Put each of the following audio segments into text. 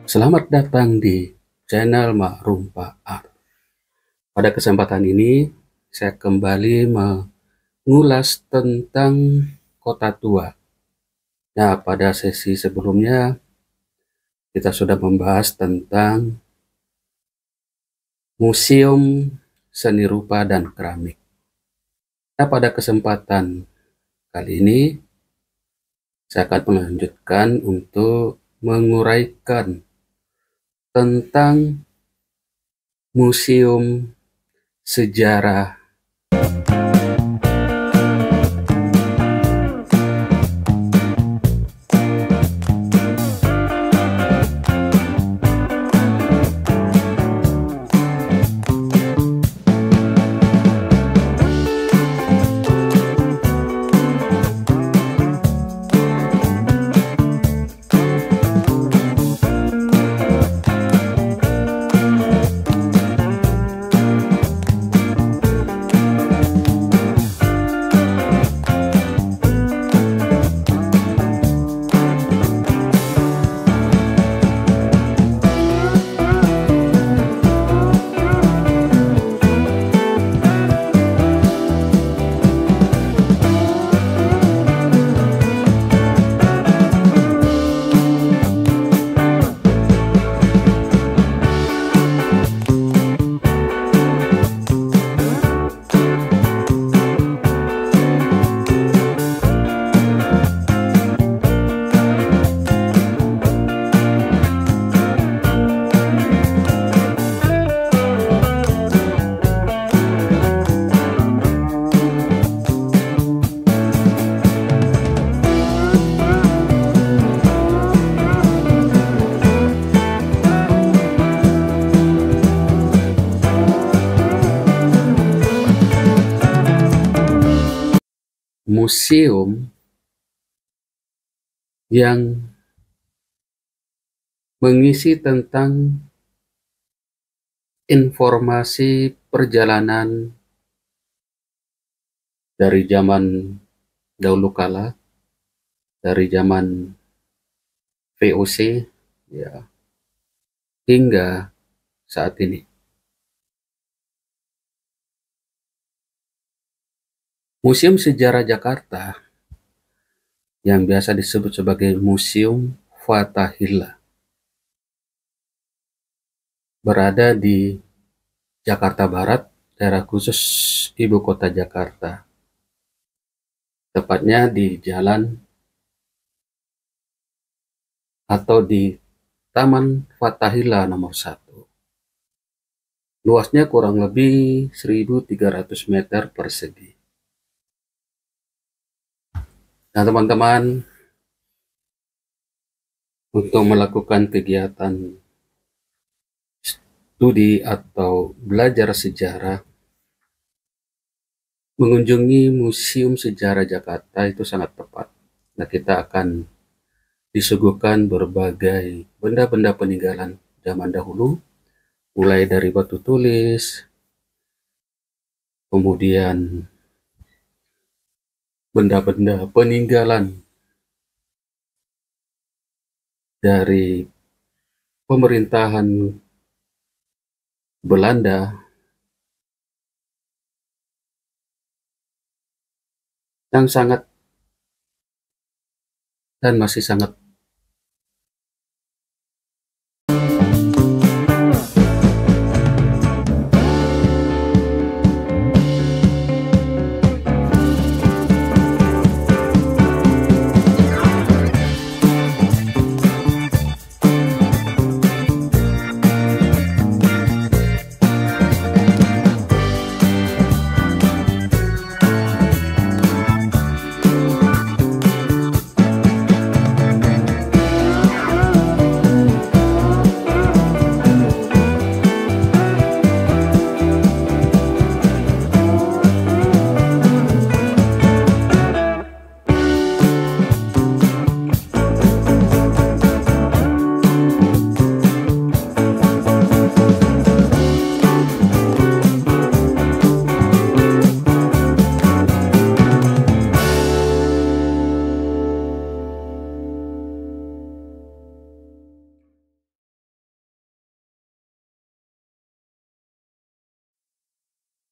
Selamat datang di channel Makrumpa Art. Pada kesempatan ini, saya kembali mengulas tentang Kota Tua. Nah, pada sesi sebelumnya, kita sudah membahas tentang Museum Seni Rupa dan Keramik. Nah, pada kesempatan kali ini, saya akan melanjutkan untuk menguraikan tentang Museum Sejarah museum yang mengisi tentang informasi perjalanan dari zaman dahulu kala, dari zaman VOC ya, hingga saat ini. Museum Sejarah Jakarta yang biasa disebut sebagai Museum Fathahillah berada di Jakarta Barat, daerah khusus Ibu Kota Jakarta. Tepatnya di jalan atau di Taman Fathahillah nomor 1. Luasnya kurang lebih 1.300 meter persegi. Nah, teman-teman, untuk melakukan kegiatan studi atau belajar sejarah, mengunjungi Museum Sejarah Jakarta itu sangat tepat. Nah, kita akan disuguhkan berbagai benda-benda peninggalan zaman dahulu, mulai dari batu tulis, kemudian benda-benda peninggalan dari pemerintahan Belanda yang sangat dan masih sangat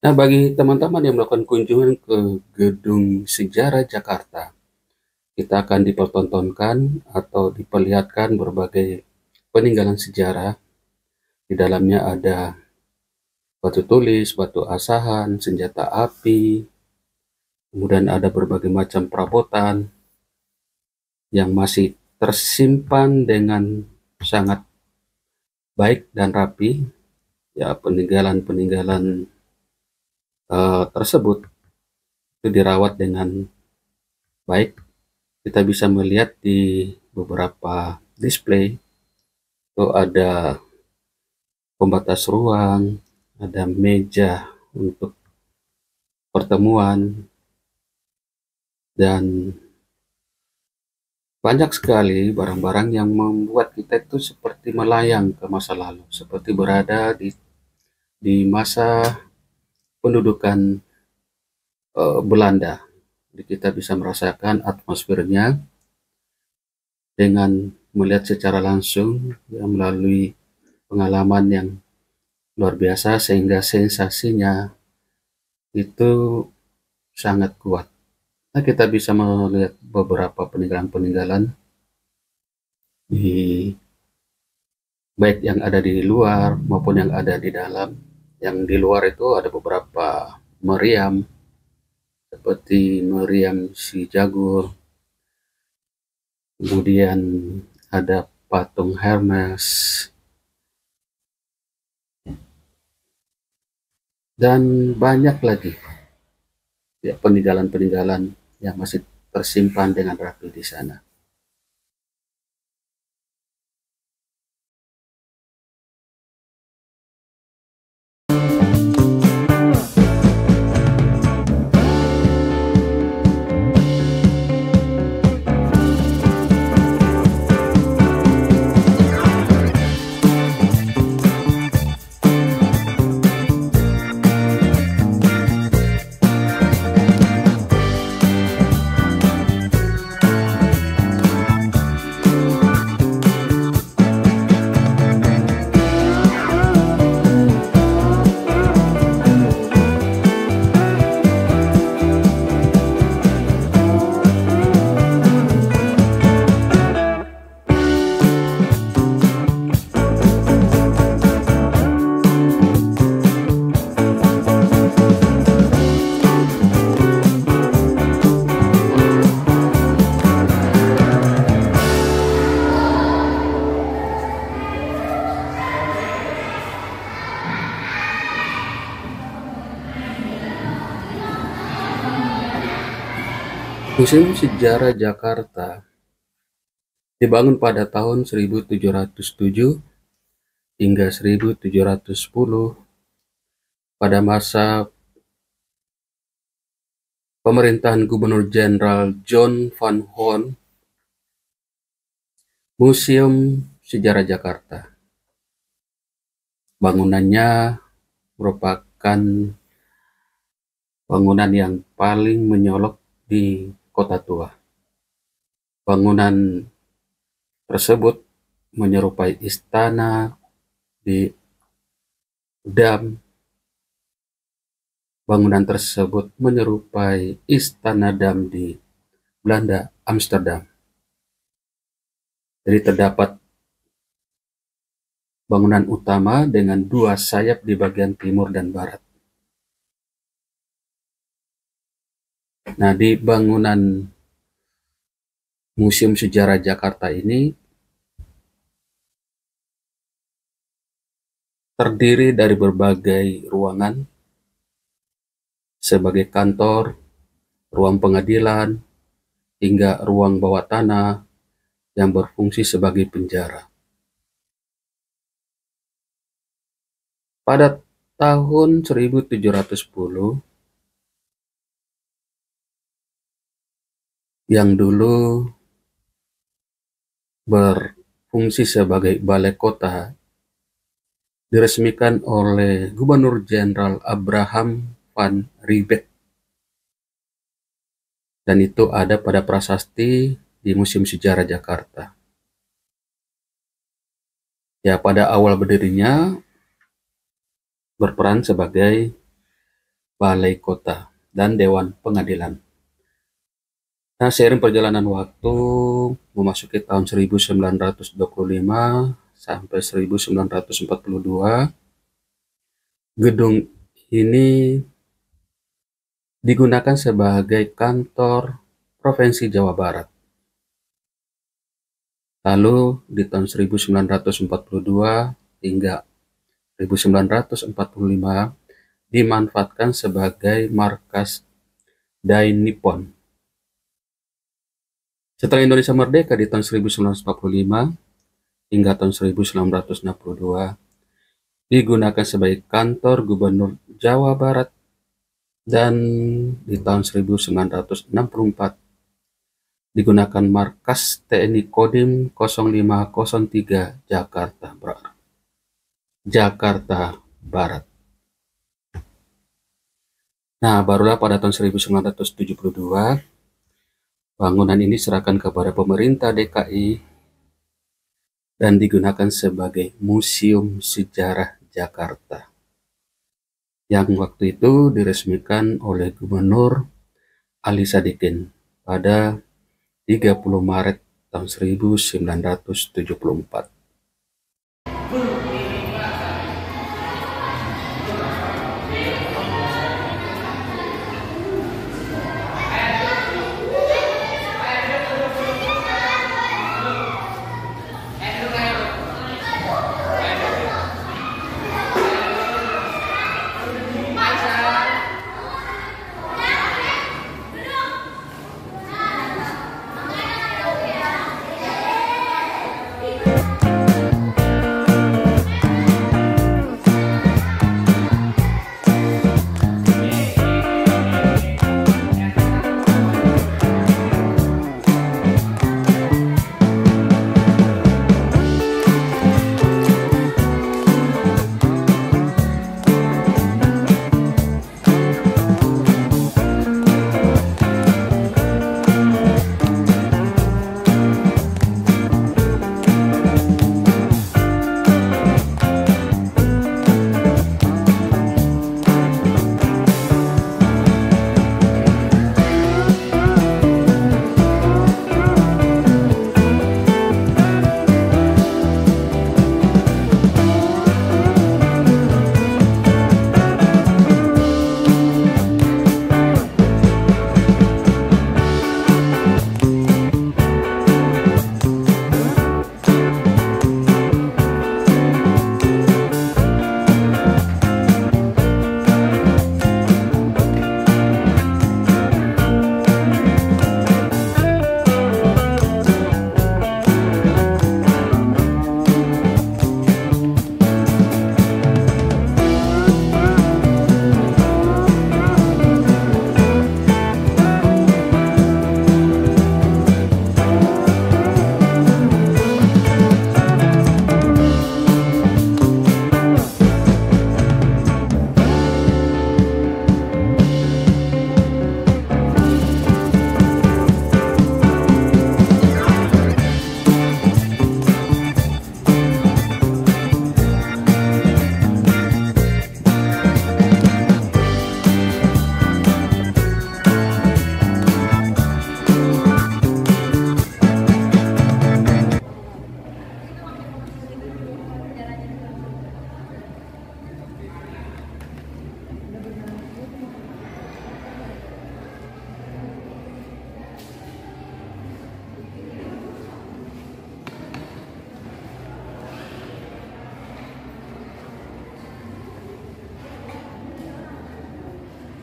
Nah, bagi teman-teman yang melakukan kunjungan ke Gedung Sejarah Jakarta, kita akan dipertontonkan atau diperlihatkan berbagai peninggalan sejarah. Di dalamnya ada batu tulis, batu asahan, senjata api, kemudian ada berbagai macam perabotan yang masih tersimpan dengan sangat baik dan rapi. Ya, peninggalan-peninggalan tersebut itu dirawat dengan baik. Kita bisa melihat di beberapa display itu ada pembatas ruang, ada meja untuk pertemuan, dan banyak sekali barang-barang yang membuat kita itu seperti melayang ke masa lalu, seperti berada di masa pendudukan Belanda. Jadi kita bisa merasakan atmosfernya dengan melihat secara langsung ya, melalui pengalaman yang luar biasa, sehingga sensasinya itu sangat kuat. Nah, kita bisa melihat beberapa peninggalan-peninggalan di baik yang ada di luar maupun yang ada di dalam. Yang di luar itu ada beberapa meriam seperti meriam si Jagur, kemudian ada patung Hermes, dan banyak lagi ya peninggalan-peninggalan yang masih tersimpan dengan rapi di sana. Museum Sejarah Jakarta dibangun pada tahun 1707 hingga 1710 pada masa pemerintahan Gubernur Jenderal John Van Horn. Museum Sejarah Jakarta, bangunannya merupakan bangunan yang paling menyolok di Kota Tua. Bangunan tersebut menyerupai istana di Dam. Bangunan tersebut menyerupai istana Dam di Belanda, Amsterdam. Jadi terdapat bangunan utama dengan dua sayap di bagian timur dan barat. Nah, di bangunan Museum Sejarah Jakarta ini terdiri dari berbagai ruangan sebagai kantor, ruang pengadilan, hingga ruang bawah tanah yang berfungsi sebagai penjara. Pada tahun 1710, yang dulu berfungsi sebagai balai kota, diresmikan oleh Gubernur Jenderal Abraham van Riebeeck. Dan itu ada pada prasasti di Museum Sejarah Jakarta. Ya, pada awal berdirinya berperan sebagai balai kota, dan dewan pengadilan. Nah, seiring perjalanan waktu memasuki tahun 1925 sampai 1942, gedung ini digunakan sebagai kantor Provinsi Jawa Barat. Lalu di tahun 1942 hingga 1945 dimanfaatkan sebagai markas Dai Nippon. Setelah Indonesia merdeka di tahun 1945 hingga tahun 1962 digunakan sebagai kantor Gubernur Jawa Barat, dan di tahun 1964 digunakan markas TNI Kodim 0503 Jakarta Barat. Nah, barulah pada tahun 1972 bangunan ini diserahkan kepada pemerintah DKI dan digunakan sebagai Museum Sejarah Jakarta, yang waktu itu diresmikan oleh Gubernur Ali Sadikin pada 30 Maret tahun 1974.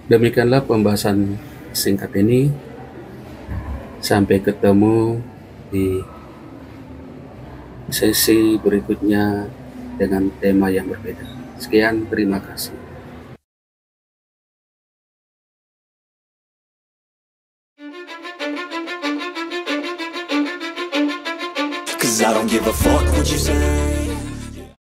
Demikianlah pembahasan singkat ini. Sampai ketemu di sesi berikutnya dengan tema yang berbeda. Sekian, terima kasih. Cause I don't give a fuck what you say.